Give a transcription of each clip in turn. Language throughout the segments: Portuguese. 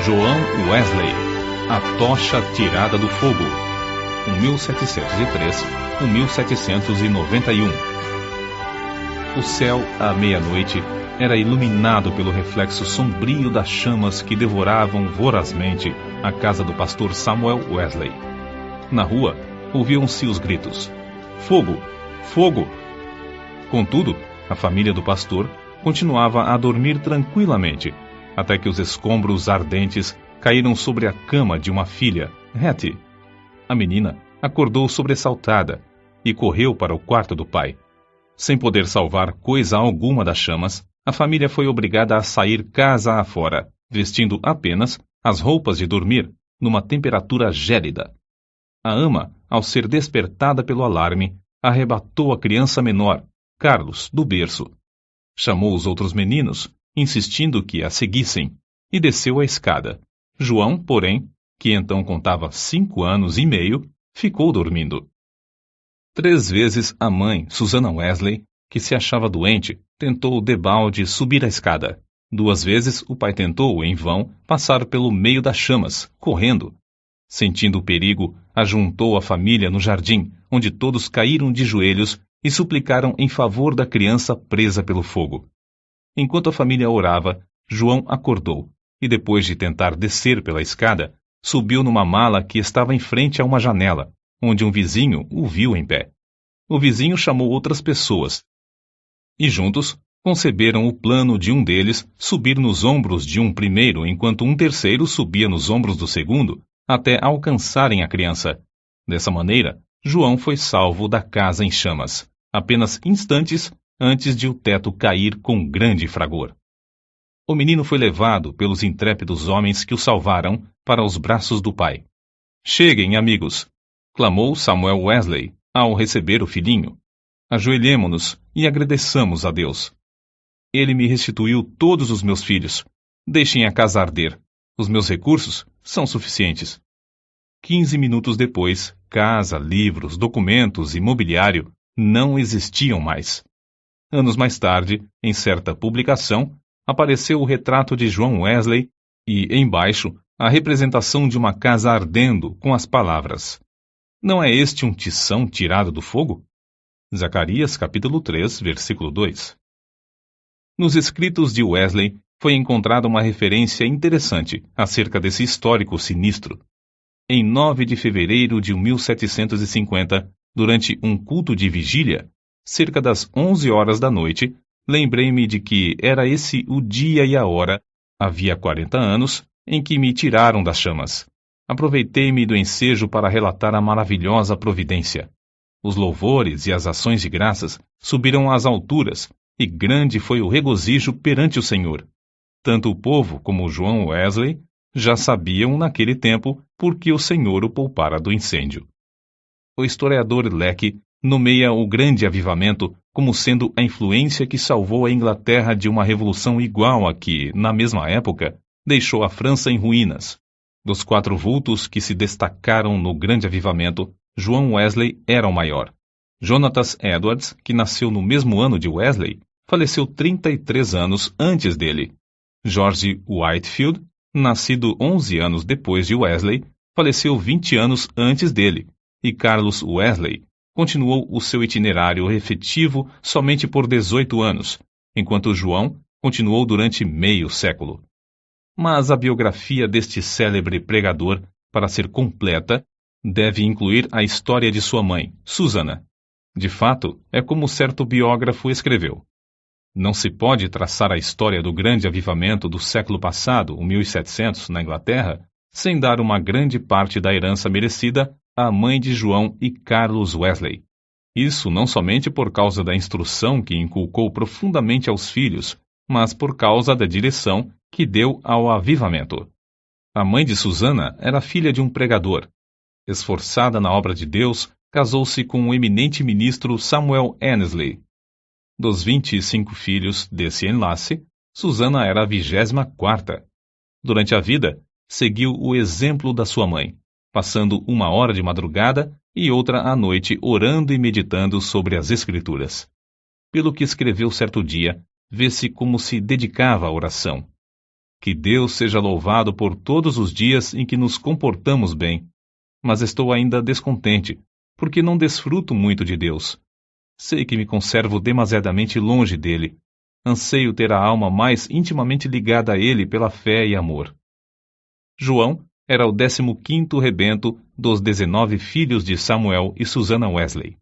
João Wesley, A Tocha Tirada do Fogo, 1703-1791. O céu, à meia-noite, era iluminado pelo reflexo sombrio das chamas que devoravam vorazmente a casa do pastor Samuel Wesley. Na rua, ouviam-se os gritos: "Fogo! Fogo!" Contudo, a família do pastor continuava a dormir tranquilamente, até que os escombros ardentes caíram sobre a cama de uma filha, Hattie. A menina acordou sobressaltada e correu para o quarto do pai. Sem poder salvar coisa alguma das chamas, a família foi obrigada a sair casa afora, vestindo apenas as roupas de dormir, numa temperatura gélida. A ama, ao ser despertada pelo alarme, arrebatou a criança menor, Carlos, do berço. Chamou os outros meninos, insistindo que a seguissem, e desceu a escada. João, porém, que então contava 5 anos e meio, ficou dormindo. 3 vezes a mãe, Susana Wesley, que se achava doente, tentou debalde subir a escada. 2 vezes o pai tentou, em vão, passar pelo meio das chamas, correndo. Sentindo o perigo, ajuntou a família no jardim, onde todos caíram de joelhos e suplicaram em favor da criança presa pelo fogo. Enquanto a família orava, João acordou e, depois de tentar descer pela escada, subiu numa mala que estava em frente a uma janela, onde um vizinho o viu em pé. O vizinho chamou outras pessoas e juntos conceberam o plano de um deles subir nos ombros de um primeiro, enquanto um terceiro subia nos ombros do segundo, até alcançarem a criança. Dessa maneira, João foi salvo da casa em chamas, apenas instantes antes de o teto cair com grande fragor. O menino foi levado pelos intrépidos homens que o salvaram para os braços do pai. "Cheguem, amigos!" clamou Samuel Wesley ao receber o filhinho. "Ajoelhemo-nos e agradeçamos a Deus. Ele me restituiu todos os meus filhos. Deixem a casa arder. Os meus recursos são suficientes." 15 minutos depois, casa, livros, documentos e mobiliário não existiam mais. Anos mais tarde, em certa publicação, apareceu o retrato de João Wesley e, embaixo, a representação de uma casa ardendo com as palavras: "Não é este um tição tirado do fogo?" Zacarias capítulo 3, versículo 2. Nos escritos de Wesley foi encontrada uma referência interessante acerca desse histórico sinistro. Em 9 de fevereiro de 1750, durante um culto de vigília, cerca das 11 horas da noite, lembrei-me de que era esse o dia e a hora, havia 40 anos, em que me tiraram das chamas. Aproveitei-me do ensejo para relatar a maravilhosa providência. Os louvores e as ações de graças subiram às alturas, e grande foi o regozijo perante o Senhor. Tanto o povo como João Wesley já sabiam naquele tempo por que o Senhor o poupara do incêndio. O historiador Lecky nomeia o grande avivamento como sendo a influência que salvou a Inglaterra de uma revolução igual a que, na mesma época, deixou a França em ruínas. Dos 4 vultos que se destacaram no grande avivamento, João Wesley era o maior. Jonathan Edwards, que nasceu no mesmo ano de Wesley, faleceu 33 anos antes dele. George Whitefield, nascido 11 anos depois de Wesley, faleceu 20 anos antes dele, e Carlos Wesley continuou o seu itinerário efetivo somente por 18 anos, enquanto João continuou durante meio século. Mas a biografia deste célebre pregador, para ser completa, deve incluir a história de sua mãe, Susana. De fato, é como certo biógrafo escreveu: "Não se pode traçar a história do grande avivamento do século passado, o 1700, na Inglaterra, sem dar uma grande parte da herança merecida à mãe de João e Carlos Wesley. Isso não somente por causa da instrução que inculcou profundamente aos filhos, mas por causa da direção que deu ao avivamento. A mãe de Susana era filha de um pregador. Esforçada na obra de Deus, casou-se com o eminente ministro Samuel Annesley. Dos 25 filhos desse enlace, Susana era a 24ª. Durante a vida, seguiu o exemplo da sua mãe, passando 1 hora de madrugada e outra à noite orando e meditando sobre as Escrituras. Pelo que escreveu certo dia, vê-se como se dedicava à oração. Que Deus seja louvado por todos os dias em que nos comportamos bem. Mas estou ainda descontente, porque não desfruto muito de Deus. Sei que me conservo demasiadamente longe dele. Anseio ter a alma mais intimamente ligada a ele pela fé e amor. João era o 15º rebento dos 19 filhos de Samuel e Susannah Wesley.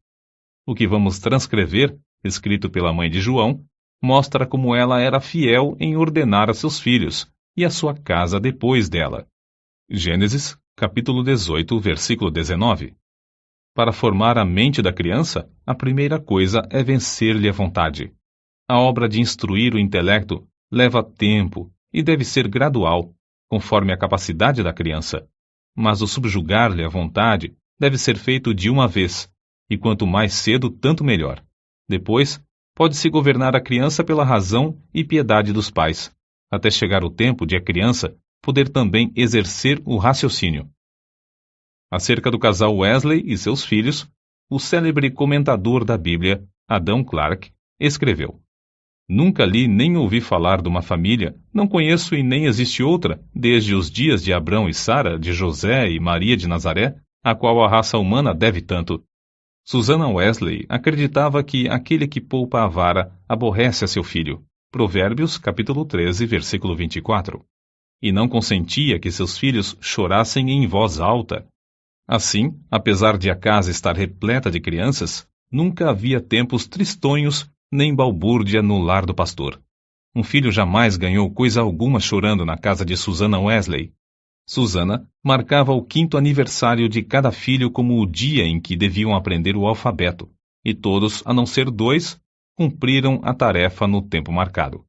O que vamos transcrever, escrito pela mãe de João, mostra como ela era fiel em ordenar a seus filhos e a sua casa depois dela. Gênesis, capítulo 18, versículo 19. Para formar a mente da criança, a primeira coisa é vencer-lhe a vontade. A obra de instruir o intelecto leva tempo e deve ser gradual, conforme a capacidade da criança. Mas o subjugar-lhe a vontade deve ser feito de uma vez, e quanto mais cedo, tanto melhor. Depois, pode-se governar a criança pela razão e piedade dos pais, até chegar o tempo de a criança poder também exercer o raciocínio. Acerca do casal Wesley e seus filhos, o célebre comentador da Bíblia, Adam Clarke, escreveu: Nunca li nem ouvi falar de uma família, não conheço e nem existe outra, desde os dias de Abrão e Sara, de José e Maria de Nazaré, a qual a raça humana deve tanto. Susannah Wesley acreditava que aquele que poupa a vara aborrece a seu filho. Provérbios, capítulo 13, versículo 24. E não consentia que seus filhos chorassem em voz alta. Assim, apesar de a casa estar repleta de crianças, nunca havia tempos tristonhos nem balbúrdia no lar do pastor. Um filho jamais ganhou coisa alguma chorando na casa de Susannah Wesley. Susannah marcava o 5º aniversário de cada filho como o dia em que deviam aprender o alfabeto, e todos, a não ser 2, cumpriram a tarefa no tempo marcado.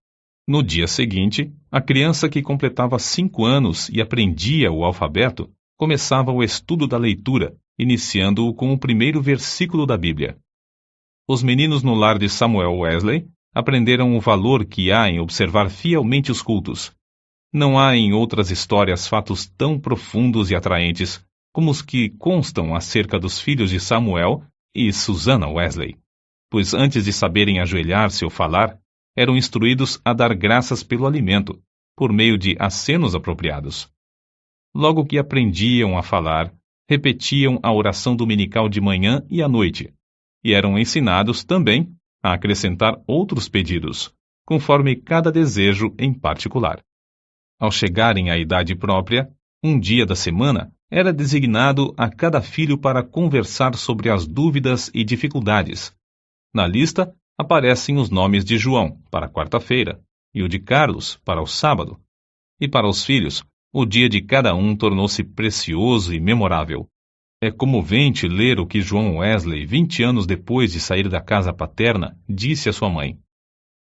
No dia seguinte, a criança que completava 5 anos e aprendia o alfabeto começava o estudo da leitura, iniciando-o com o primeiro versículo da Bíblia. Os meninos no lar de Samuel Wesley aprenderam o valor que há em observar fielmente os cultos. Não há em outras histórias fatos tão profundos e atraentes como os que constam acerca dos filhos de Samuel e Susannah Wesley, pois antes de saberem ajoelhar-se ou falar, eram instruídos a dar graças pelo alimento, por meio de acenos apropriados. Logo que aprendiam a falar, repetiam a oração dominical de manhã e à noite, e eram ensinados também a acrescentar outros pedidos, conforme cada desejo em particular. Ao chegarem à idade própria, um dia da semana era designado a cada filho para conversar sobre as dúvidas e dificuldades. Na lista aparecem os nomes de João, para a quarta-feira, e o de Carlos, para o sábado. E para os filhos, o dia de cada um tornou-se precioso e memorável. É comovente ler o que João Wesley, 20 anos depois de sair da casa paterna, disse à sua mãe: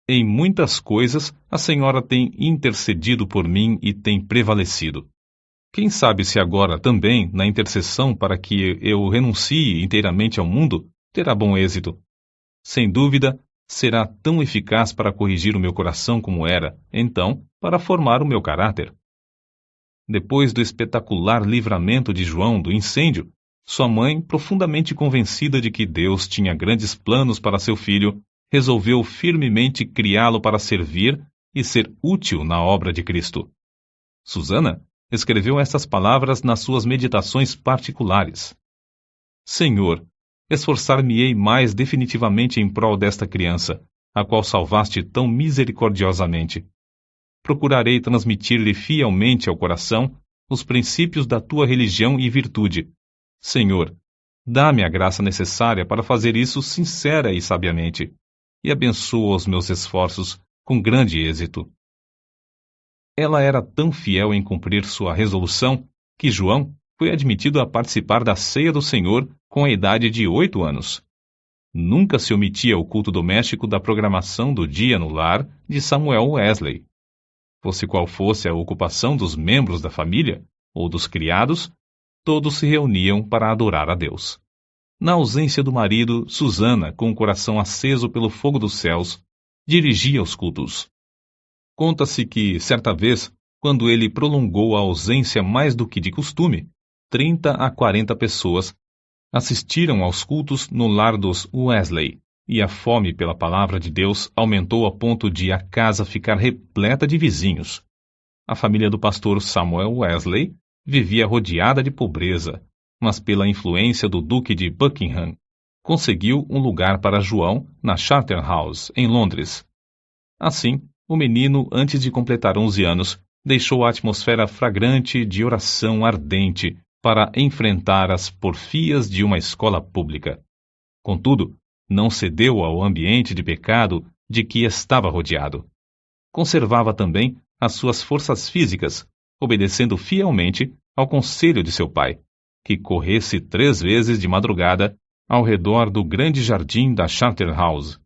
Em muitas coisas, a senhora tem intercedido por mim e tem prevalecido. Quem sabe se agora também, na intercessão para que eu renuncie inteiramente ao mundo, terá bom êxito. Sem dúvida, será tão eficaz para corrigir o meu coração como era, então, para formar o meu caráter. Depois do espetacular livramento de João do incêndio, sua mãe, profundamente convencida de que Deus tinha grandes planos para seu filho, resolveu firmemente criá-lo para servir e ser útil na obra de Cristo. Susannah escreveu estas palavras nas suas meditações particulares: Senhor, esforçar-me-ei mais definitivamente em prol desta criança, a qual salvaste tão misericordiosamente. Procurarei transmitir-lhe fielmente ao coração os princípios da tua religião e virtude. Senhor, dá-me a graça necessária para fazer isso sincera e sabiamente, e abençoa os meus esforços com grande êxito. Ela era tão fiel em cumprir sua resolução que João foi admitido a participar da ceia do Senhor com a idade de 8 anos. Nunca se omitia o culto doméstico da programação do dia no lar de Samuel Wesley. Fosse qual fosse a ocupação dos membros da família ou dos criados, todos se reuniam para adorar a Deus. Na ausência do marido, Susannah, com o coração aceso pelo fogo dos céus, dirigia os cultos. Conta-se que, certa vez, quando ele prolongou a ausência mais do que de costume, 30 a 40 pessoas assistiram aos cultos no lar dos Wesley, e a fome pela palavra de Deus aumentou a ponto de a casa ficar repleta de vizinhos. A família do pastor Samuel Wesley vivia rodeada de pobreza, mas pela influência do Duque de Buckingham, conseguiu um lugar para João na Charterhouse, em Londres. Assim, o menino, antes de completar 11 anos, deixou a atmosfera fragrante de oração ardente para enfrentar as porfias de uma escola pública. Contudo, não cedeu ao ambiente de pecado de que estava rodeado. Conservava também as suas forças físicas, obedecendo fielmente ao conselho de seu pai, que corresse 3 vezes de madrugada ao redor do grande jardim da Charterhouse.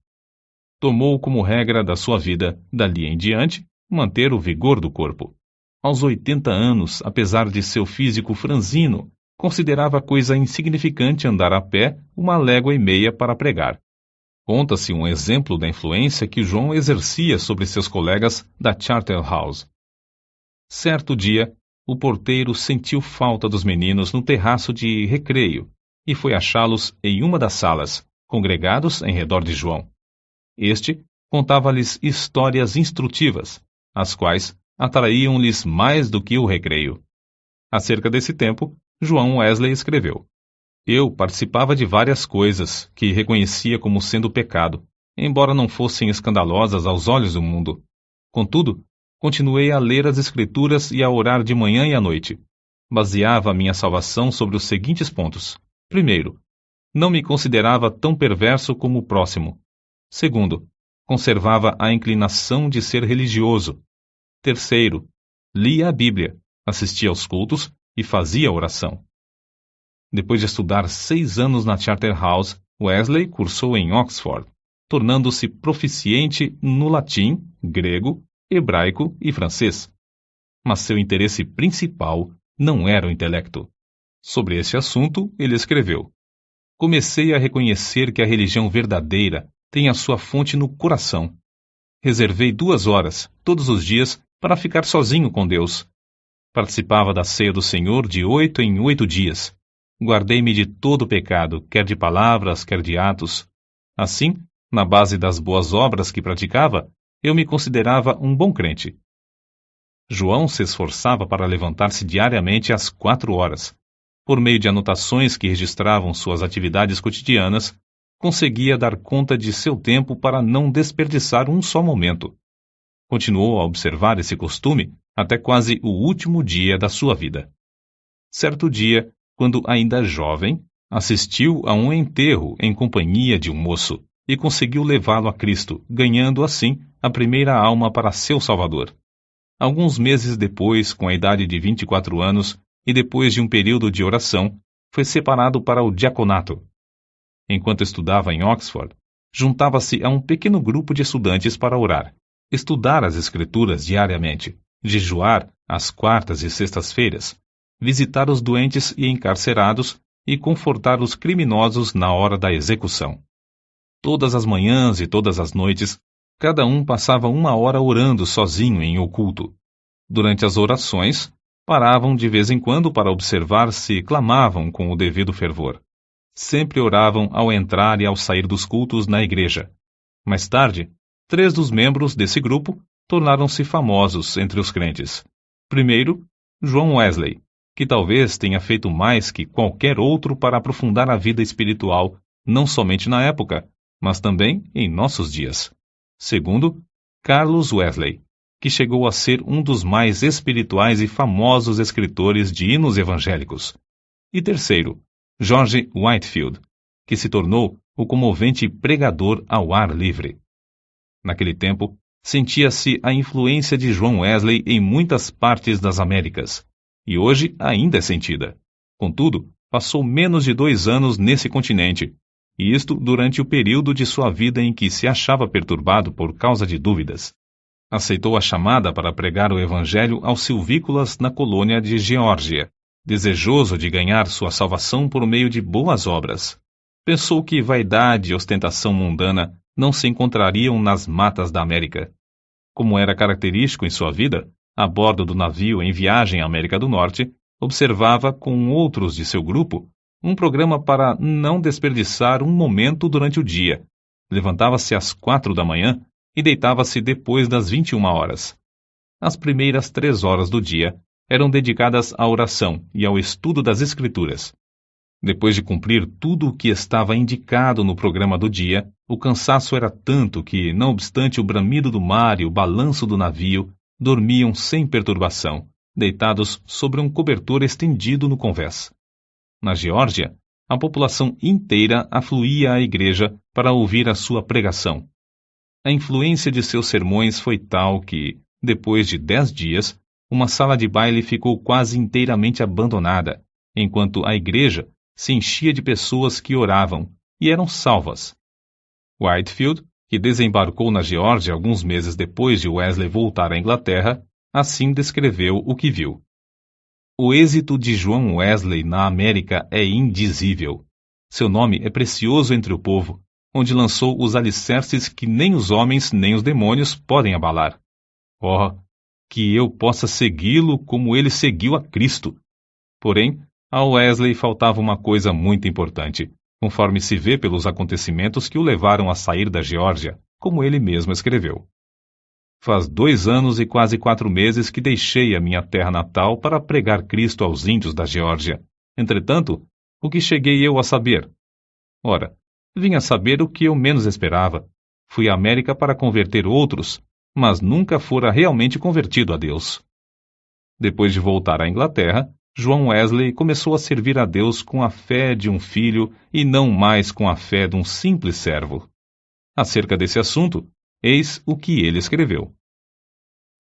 Tomou como regra da sua vida, dali em diante, manter o vigor do corpo. Aos 80 anos, apesar de seu físico franzino, considerava coisa insignificante andar a pé 1,5 léguas para pregar. Conta-se um exemplo da influência que João exercia sobre seus colegas da Charterhouse. Certo dia, o porteiro sentiu falta dos meninos no terraço de recreio e foi achá-los em uma das salas, congregados em redor de João. Este contava-lhes histórias instrutivas, as quais atraíam-lhes mais do que o recreio. Acerca desse tempo, João Wesley escreveu: Eu participava de várias coisas que reconhecia como sendo pecado, embora não fossem escandalosas aos olhos do mundo. Contudo, continuei a ler as Escrituras e a orar de manhã e à noite. Baseava a minha salvação sobre os seguintes pontos. Primeiro, não me considerava tão perverso como o próximo. Segundo, conservava a inclinação de ser religioso. Terceiro, lia a Bíblia, assistia aos cultos e fazia oração. Depois de estudar 6 anos na Charterhouse, Wesley cursou em Oxford, tornando-se proficiente no latim, grego, hebraico e francês. Mas seu interesse principal não era o intelecto. Sobre esse assunto, ele escreveu: Comecei a reconhecer que a religião verdadeira tem a sua fonte no coração. Reservei 2 horas, todos os dias, para ficar sozinho com Deus. Participava da ceia do Senhor de 8 em 8 dias. Guardei-me de todo pecado, quer de palavras, quer de atos. Assim, na base das boas obras que praticava, eu me considerava um bom crente. João se esforçava para levantar-se diariamente às 4 horas. Por meio de anotações que registravam suas atividades cotidianas, conseguia dar conta de seu tempo para não desperdiçar um só momento. Continuou a observar esse costume até quase o último dia da sua vida. Certo dia, quando ainda jovem, assistiu a um enterro em companhia de um moço e conseguiu levá-lo a Cristo, ganhando assim a primeira alma para seu Salvador. Alguns meses depois, com a idade de 24 anos, e depois de um período de oração, foi separado para o diaconato. Enquanto estudava em Oxford, juntava-se a um pequeno grupo de estudantes para orar, estudar as Escrituras diariamente, jejuar às quartas e sextas-feiras, visitar os doentes e encarcerados e confortar os criminosos na hora da execução. Todas as manhãs e todas as noites, cada um passava 1 hora orando sozinho em oculto. Durante as orações, paravam de vez em quando para observar se clamavam com o devido fervor. Sempre oravam ao entrar e ao sair dos cultos na igreja. Mais tarde, 3 dos membros desse grupo tornaram-se famosos entre os crentes. Primeiro, João Wesley, que talvez tenha feito mais que qualquer outro para aprofundar a vida espiritual, não somente na época, mas também em nossos dias. Segundo, Carlos Wesley, que chegou a ser um dos mais espirituais e famosos escritores de hinos evangélicos. E terceiro, George Whitefield, que se tornou o comovente pregador ao ar livre. Naquele tempo, sentia-se a influência de João Wesley em muitas partes das Américas, e hoje ainda é sentida. Contudo, passou menos de 2 anos nesse continente, e isto durante o período de sua vida em que se achava perturbado por causa de dúvidas. Aceitou a chamada para pregar o Evangelho aos silvícolas na colônia de Geórgia, desejoso de ganhar sua salvação por meio de boas obras. Pensou que vaidade e ostentação mundana não se encontrariam nas matas da América. Como era característico em sua vida, a bordo do navio em viagem à América do Norte, observava com outros de seu grupo um programa para não desperdiçar um momento durante o dia. Levantava-se às 4 da manhã e deitava-se depois das 21 horas. As primeiras 3 horas do dia eram dedicadas à oração e ao estudo das Escrituras. Depois de cumprir tudo o que estava indicado no programa do dia, o cansaço era tanto que, não obstante o bramido do mar e o balanço do navio, dormiam sem perturbação, deitados sobre um cobertor estendido no convés. Na Geórgia, a população inteira afluía à igreja para ouvir a sua pregação. A influência de seus sermões foi tal que, depois de 10 dias, uma sala de baile ficou quase inteiramente abandonada, enquanto a igreja se enchia de pessoas que oravam e eram salvas. Whitefield, que desembarcou na Geórgia alguns meses depois de Wesley voltar à Inglaterra, assim descreveu o que viu. O êxito de João Wesley na América é indizível. Seu nome é precioso entre o povo, onde lançou os alicerces que nem os homens nem os demônios podem abalar. Oh, que eu possa segui-lo como ele seguiu a Cristo! Porém, a Wesley faltava uma coisa muito importante, conforme se vê pelos acontecimentos que o levaram a sair da Geórgia, como ele mesmo escreveu. Faz 2 anos e quase 4 meses que deixei a minha terra natal para pregar Cristo aos índios da Geórgia. Entretanto, o que cheguei eu a saber? Ora, vim a saber o que eu menos esperava. Fui à América para converter outros, mas nunca fora realmente convertido a Deus. Depois de voltar à Inglaterra, João Wesley começou a servir a Deus com a fé de um filho e não mais com a fé de um simples servo. Acerca desse assunto, eis o que ele escreveu.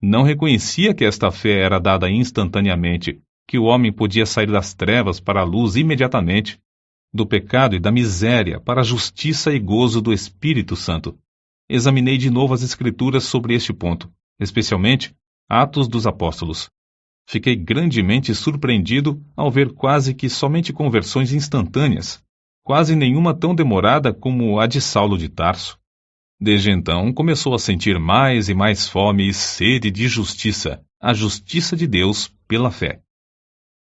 Não reconhecia que esta fé era dada instantaneamente, que o homem podia sair das trevas para a luz imediatamente, do pecado e da miséria para a justiça e gozo do Espírito Santo. Examinei de novo as Escrituras sobre este ponto, especialmente Atos dos Apóstolos. Fiquei grandemente surpreendido ao ver quase que somente conversões instantâneas, quase nenhuma tão demorada como a de Saulo de Tarso. Desde então, começou a sentir mais e mais fome e sede de justiça, a justiça de Deus pela fé.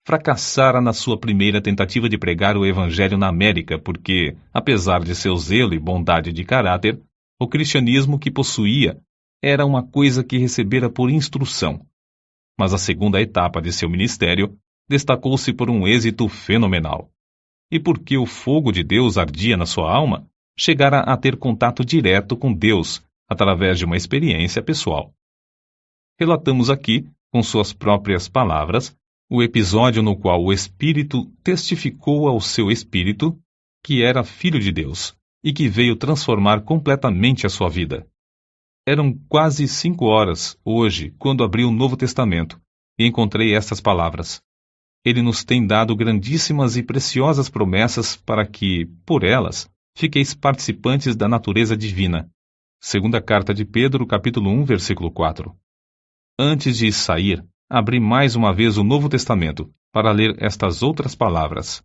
Fracassara na sua primeira tentativa de pregar o Evangelho na América porque, apesar de seu zelo e bondade de caráter, o cristianismo que possuía era uma coisa que recebera por instrução. Mas a segunda etapa de seu ministério destacou-se por um êxito fenomenal. E porque o fogo de Deus ardia na sua alma, chegara a ter contato direto com Deus, através de uma experiência pessoal. Relatamos aqui, com suas próprias palavras, o episódio no qual o Espírito testificou ao seu espírito que era filho de Deus e que veio transformar completamente a sua vida. Eram quase 5 horas, hoje, quando abri o Novo Testamento, e encontrei estas palavras. Ele nos tem dado grandíssimas e preciosas promessas para que, por elas, fiqueis participantes da natureza divina. Segunda carta de Pedro, capítulo 1, versículo 4. Antes de sair, abri mais uma vez o Novo Testamento, para ler estas outras palavras.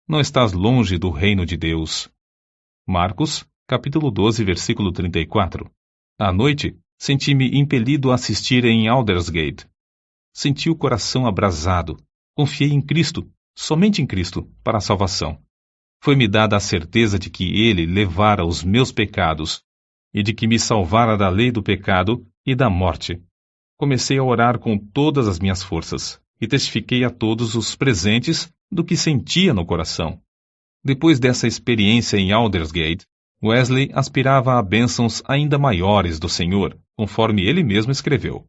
Não estás longe do reino de Deus. Marcos, capítulo 12, versículo 34. À noite, senti-me impelido a assistir em Aldersgate. Senti o coração abrasado. Confiei em Cristo, somente em Cristo, para a salvação. Foi-me dada a certeza de que Ele levara os meus pecados e de que me salvara da lei do pecado e da morte. Comecei a orar com todas as minhas forças e testifiquei a todos os presentes do que sentia no coração. Depois dessa experiência em Aldersgate, Wesley aspirava a bênçãos ainda maiores do Senhor, conforme ele mesmo escreveu.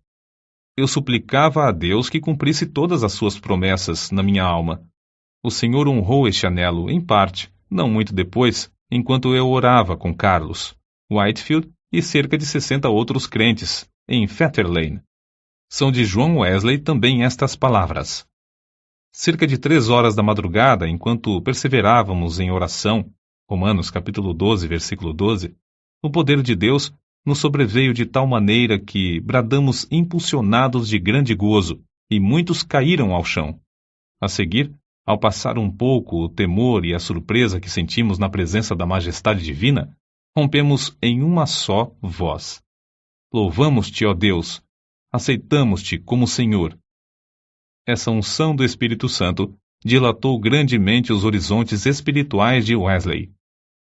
Eu suplicava a Deus que cumprisse todas as suas promessas na minha alma. O Senhor honrou este anelo, em parte, não muito depois, enquanto eu orava com Carlos, Whitefield e cerca de 60 outros crentes, em Fetter Lane. São de João Wesley também estas palavras. Cerca de 3 horas da madrugada, enquanto perseverávamos em oração, Romanos capítulo 12, versículo 12, o poder de Deus nos sobreveio de tal maneira que bradamos impulsionados de grande gozo, e muitos caíram ao chão. A seguir, ao passar um pouco o temor e a surpresa que sentimos na presença da majestade divina, rompemos em uma só voz. Louvamos-te, ó Deus! Aceitamos-te como Senhor. Essa unção do Espírito Santo dilatou grandemente os horizontes espirituais de Wesley.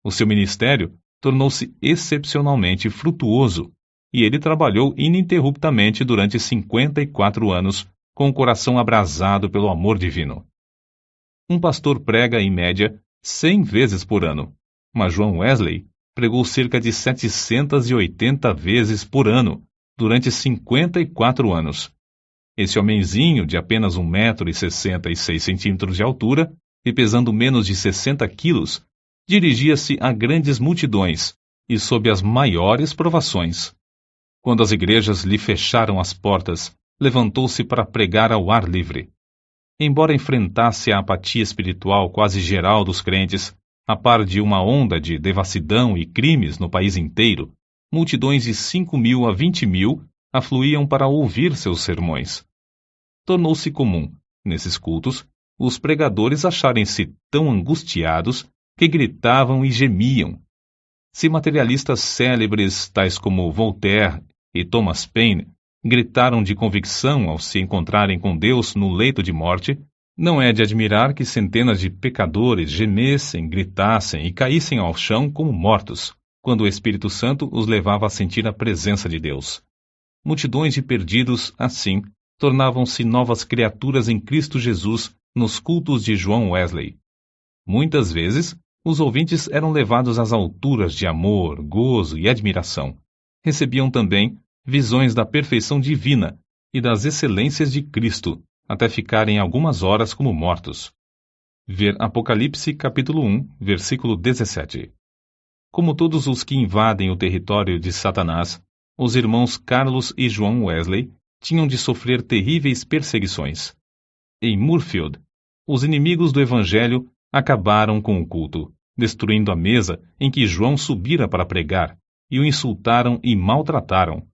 O seu ministério tornou-se excepcionalmente frutuoso. e ele trabalhou ininterruptamente durante 54 anos, com o coração abrasado pelo amor divino. Um pastor prega, em média, 100 vezes por ano, mas João Wesley pregou cerca de 780 vezes por ano, durante 54 anos. Esse homenzinho de apenas 1,66 m de altura e pesando menos de 60 quilos, dirigia-se a grandes multidões e sob as maiores provações. Quando as igrejas lhe fecharam as portas, levantou-se para pregar ao ar livre. Embora enfrentasse a apatia espiritual quase geral dos crentes, a par de uma onda de devassidão e crimes no país inteiro, multidões de 5.000 a 20.000 afluíam para ouvir seus sermões. Tornou-se comum, nesses cultos, os pregadores acharem-se tão angustiados que gritavam e gemiam. Se materialistas célebres, tais como Voltaire e Thomas Paine, gritaram de convicção ao se encontrarem com Deus no leito de morte, não é de admirar que centenas de pecadores gemessem, gritassem e caíssem ao chão como mortos, quando o Espírito Santo os levava a sentir a presença de Deus. Multidões de perdidos, assim, tornavam-se novas criaturas em Cristo Jesus nos cultos de João Wesley. Muitas vezes, os ouvintes eram levados às alturas de amor, gozo e admiração. Recebiam também visões da perfeição divina e das excelências de Cristo, até ficarem algumas horas como mortos. Ver Apocalipse capítulo 1, versículo 17. Como todos os que invadem o território de Satanás, os irmãos Carlos e João Wesley tinham de sofrer terríveis perseguições. Em Moorfield, os inimigos do Evangelho acabaram com o culto, destruindo a mesa em que João subira para pregar, e o insultaram e maltrataram.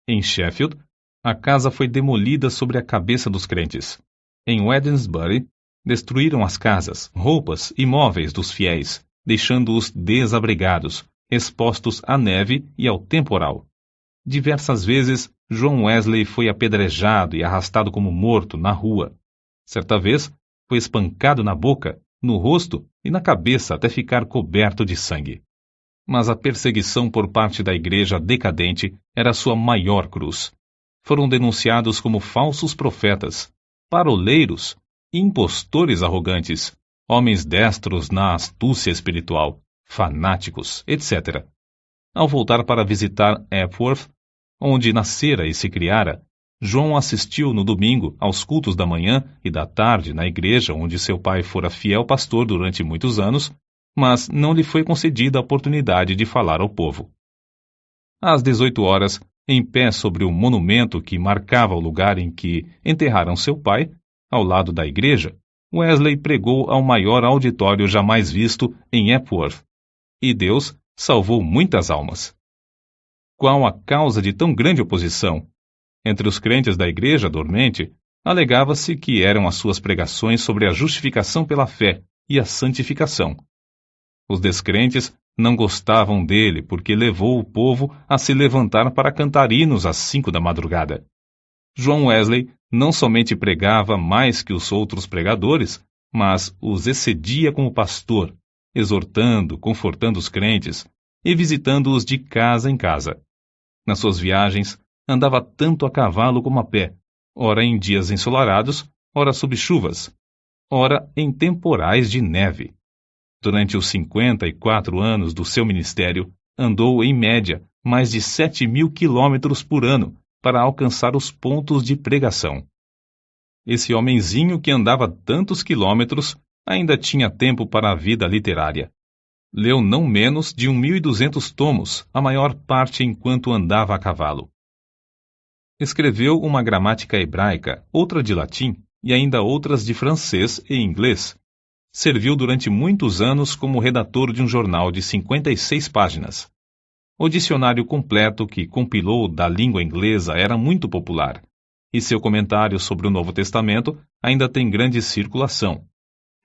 Em Sheffield, a casa foi demolida sobre a cabeça dos crentes. Em Wednesbury, destruíram as casas, roupas e móveis dos fiéis, deixando-os desabrigados, expostos à neve e ao temporal. Diversas vezes, João Wesley foi apedrejado e arrastado como morto na rua. Certa vez, foi espancado na boca, no rosto e na cabeça até ficar coberto de sangue. Mas a perseguição por parte da igreja decadente era sua maior cruz. Foram denunciados como falsos profetas, paroleiros, impostores arrogantes, homens destros na astúcia espiritual, fanáticos, etc. Ao voltar para visitar Epworth, onde nascera e se criara, João assistiu no domingo aos cultos da manhã e da tarde na igreja onde seu pai fora fiel pastor durante muitos anos, mas não lhe foi concedida a oportunidade de falar ao povo. Às 18 horas, em pé sobre o monumento que marcava o lugar em que enterraram seu pai, ao lado da igreja, Wesley pregou ao maior auditório jamais visto em Epworth, e Deus salvou muitas almas. Qual a causa de tão grande oposição? Entre os crentes da igreja dormente, alegava-se que eram as suas pregações sobre a justificação pela fé e a santificação. Os descrentes não gostavam dele porque levou o povo a se levantar para cantar hinos às 5 da madrugada. João Wesley não somente pregava mais que os outros pregadores, mas os excedia como pastor, exortando, confortando os crentes e visitando-os de casa em casa. Nas suas viagens, andava tanto a cavalo como a pé, ora em dias ensolarados, ora sob chuvas, ora em temporais de neve. Durante os 54 anos do seu ministério, andou, em média, mais de 7.000 quilômetros por ano para alcançar os pontos de pregação. Esse homenzinho que andava tantos quilômetros ainda tinha tempo para a vida literária. Leu não menos de 1.200 tomos, a maior parte enquanto andava a cavalo. Escreveu uma gramática hebraica, outra de latim e ainda outras de francês e inglês. Serviu durante muitos anos como redator de um jornal de 56 páginas. O dicionário completo que compilou da língua inglesa era muito popular, e seu comentário sobre o Novo Testamento ainda tem grande circulação.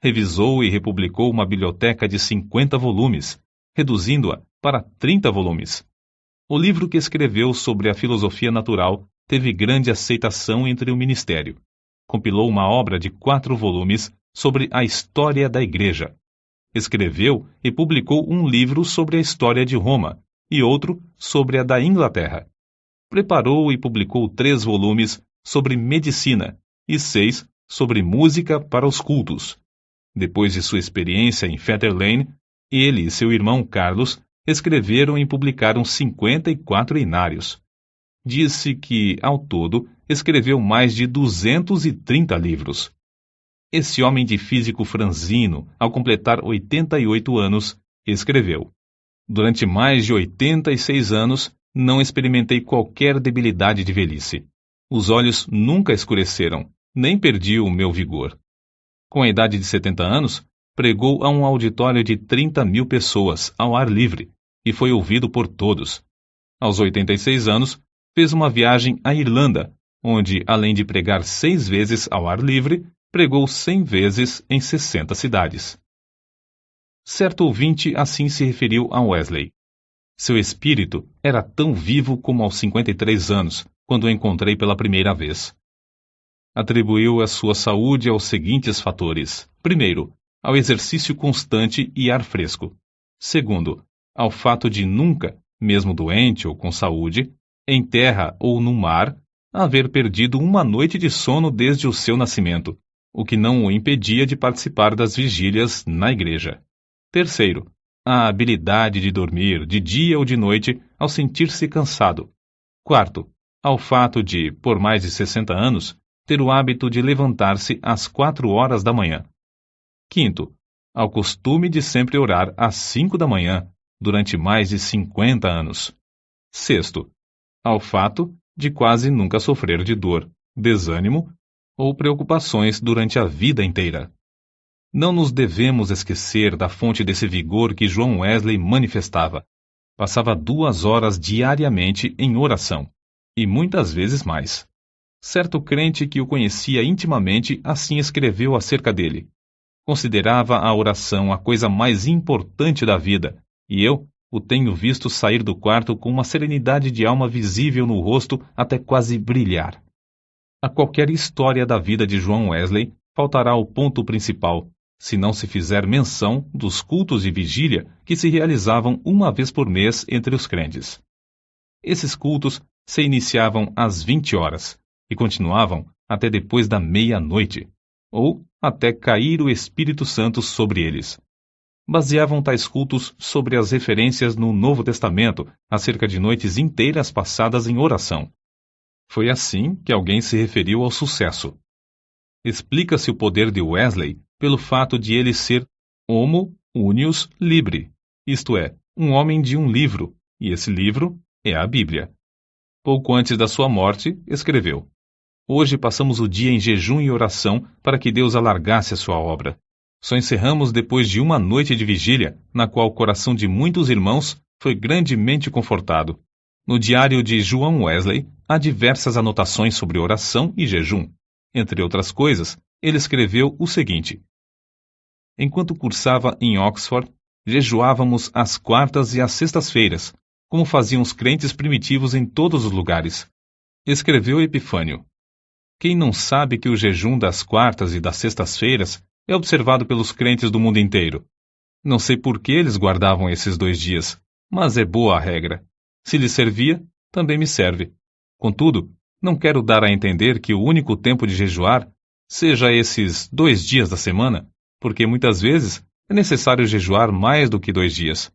Revisou e republicou uma biblioteca de 50 volumes, reduzindo-a para 30 volumes. O livro que escreveu sobre a filosofia natural teve grande aceitação entre o ministério. Compilou uma obra de 4 volumes sobre a história da Igreja. Escreveu e publicou um livro sobre a história de Roma e outro sobre a da Inglaterra. preparou e publicou 3 volumes sobre medicina e 6 sobre música para os cultos. Depois de sua experiência em Fetter Lane, ele e seu irmão Carlos escreveram e publicaram 54 inários. Disse que, ao todo, escreveu mais de 230 livros. Esse homem de físico franzino, ao completar 88 anos, escreveu: Durante mais de 86 anos, não experimentei qualquer debilidade de velhice. Os olhos nunca escureceram, nem perdi o meu vigor. Com a idade de 70 anos, pregou a um auditório de 30.000 pessoas, ao ar livre, e foi ouvido por todos. Aos 86 anos, fez uma viagem à Irlanda, onde, além de pregar 6 vezes ao ar livre, pregou 100 vezes em 60 cidades. Certo ouvinte assim se referiu a Wesley. Seu espírito era tão vivo como aos 53 anos, quando o encontrei pela primeira vez. Atribuiu a sua saúde aos seguintes fatores. Primeiro, ao exercício constante e ar fresco. Segundo, ao fato de nunca, mesmo doente ou com saúde, em terra ou no mar, haver perdido uma noite de sono desde o seu nascimento, o que não o impedia de participar das vigílias na igreja. Terceiro, a habilidade de dormir de dia ou de noite ao sentir-se cansado. Quarto, ao fato de, por mais de 60 anos, ter o hábito de levantar-se às 4 horas da manhã. Quinto, ao costume de sempre orar às 5 da manhã, durante mais de 50 anos. Sexto, ao fato de quase nunca sofrer de dor, desânimo ou preocupações durante a vida inteira. Não nos devemos esquecer da fonte desse vigor que John Wesley manifestava. Passava 2 horas diariamente em oração, e muitas vezes mais. Certo crente que o conhecia intimamente assim escreveu acerca dele. Considerava a oração a coisa mais importante da vida, e eu o tenho visto sair do quarto com uma serenidade de alma visível no rosto até quase brilhar. A qualquer história da vida de John Wesley faltará o ponto principal, se não se fizer menção dos cultos de vigília que se realizavam uma vez por mês entre os crentes. Esses cultos se iniciavam às 20 horas e continuavam até depois da meia-noite, ou até cair o Espírito Santo sobre eles. Baseavam tais cultos sobre as referências no Novo Testamento acerca de noites inteiras passadas em oração. Foi assim que alguém se referiu ao sucesso. Explica-se o poder de Wesley pelo fato de ele ser homo unius libri, isto é, um homem de um livro, e esse livro é a Bíblia. Pouco antes da sua morte, escreveu: Hoje passamos o dia em jejum e oração para que Deus alargasse a sua obra. Só encerramos depois de uma noite de vigília, na qual o coração de muitos irmãos foi grandemente confortado. No diário de John Wesley, há diversas anotações sobre oração e jejum. Entre outras coisas, ele escreveu o seguinte: Enquanto cursava em Oxford, jejuávamos às quartas e às sextas-feiras, como faziam os crentes primitivos em todos os lugares. Escreveu Epifânio: Quem não sabe que o jejum das quartas e das sextas-feiras é observado pelos crentes do mundo inteiro? Não sei por que eles guardavam esses 2 dias, mas é boa a regra. Se lhes servia, também me serve. Contudo, não quero dar a entender que o único tempo de jejuar seja esses 2 dias da semana, porque muitas vezes é necessário jejuar mais do que 2 dias.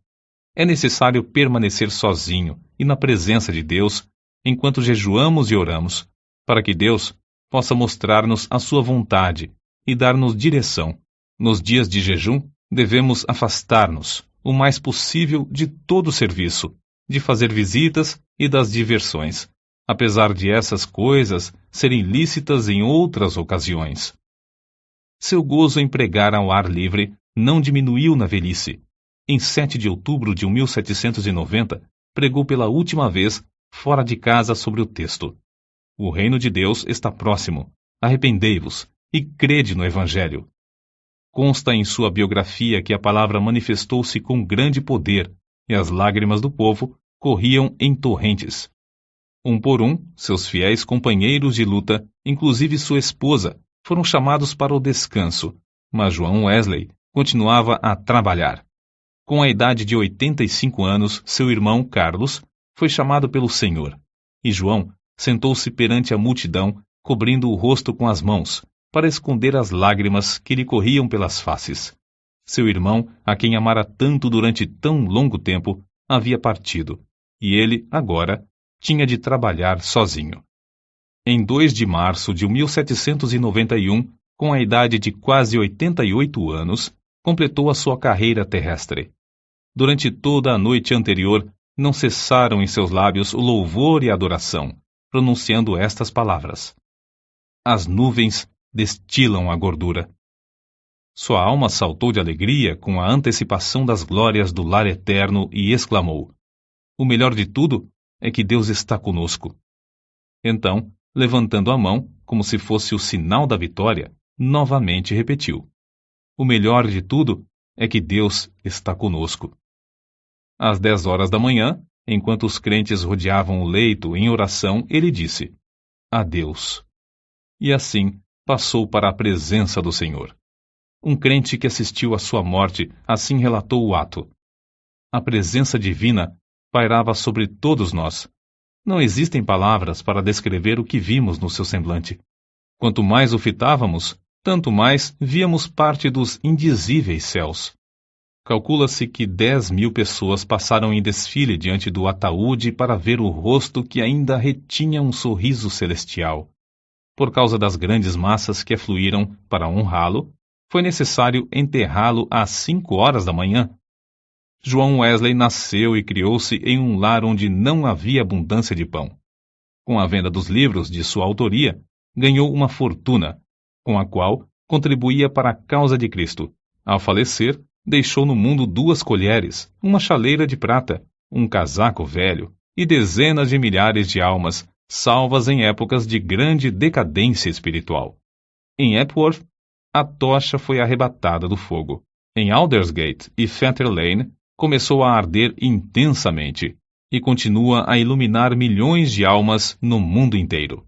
É necessário permanecer sozinho e na presença de Deus enquanto jejuamos e oramos, para que Deus possa mostrar-nos a sua vontade e dar-nos direção. Nos dias de jejum, devemos afastar-nos o mais possível de todo o serviço, de fazer visitas e das diversões, apesar de essas coisas serem lícitas em outras ocasiões. Seu gozo em pregar ao ar livre não diminuiu na velhice. Em 7 de outubro de 1790, pregou pela última vez fora de casa sobre o texto: O reino de Deus está próximo. Arrependei-vos e crede no Evangelho. Consta em sua biografia que a palavra manifestou-se com grande poder e as lágrimas do povo corriam em torrentes. Um por um, seus fiéis companheiros de luta, inclusive sua esposa, foram chamados para o descanso, mas John Wesley continuava a trabalhar. Com a idade de 85 anos, seu irmão Carlos foi chamado pelo Senhor. e João sentou-se perante a multidão, cobrindo o rosto com as mãos, para esconder as lágrimas que lhe corriam pelas faces. Seu irmão, a quem amara tanto durante tão longo tempo, havia partido, e ele, agora, tinha de trabalhar sozinho. Em 2 de março de 1791, com a idade de quase 88 anos, completou a sua carreira terrestre. Durante toda a noite anterior, não cessaram em seus lábios o louvor e a adoração, pronunciando estas palavras: As nuvens destilam a gordura. Sua alma saltou de alegria com a antecipação das glórias do lar eterno e exclamou: O melhor de tudo é que Deus está conosco. Então, levantando a mão, como se fosse o sinal da vitória, novamente repetiu: O melhor de tudo é que Deus está conosco. Às 10 horas da manhã, enquanto os crentes rodeavam o leito em oração, ele disse: Adeus. E assim passou para a presença do Senhor. Um crente que assistiu à sua morte assim relatou o ato: A presença divina pairava sobre todos nós. Não existem palavras para descrever o que vimos no seu semblante. Quanto mais o fitávamos, tanto mais víamos parte dos indizíveis céus. Calcula-se que 10.000 pessoas passaram em desfile diante do ataúde para ver o rosto que ainda retinha um sorriso celestial. Por causa das grandes massas que afluíram para honrá-lo, foi necessário enterrá-lo às 5 horas da manhã. João Wesley nasceu e criou-se em um lar onde não havia abundância de pão. Com a venda dos livros de sua autoria, ganhou uma fortuna, com a qual contribuía para a causa de Cristo. Ao falecer, deixou no mundo 2 colheres, uma chaleira de prata, um casaco velho e dezenas de milhares de almas, salvas em épocas de grande decadência espiritual. Em Epworth, a tocha foi arrebatada do fogo. Em Aldersgate e Fetter Lane, começou a arder intensamente e continua a iluminar milhões de almas no mundo inteiro.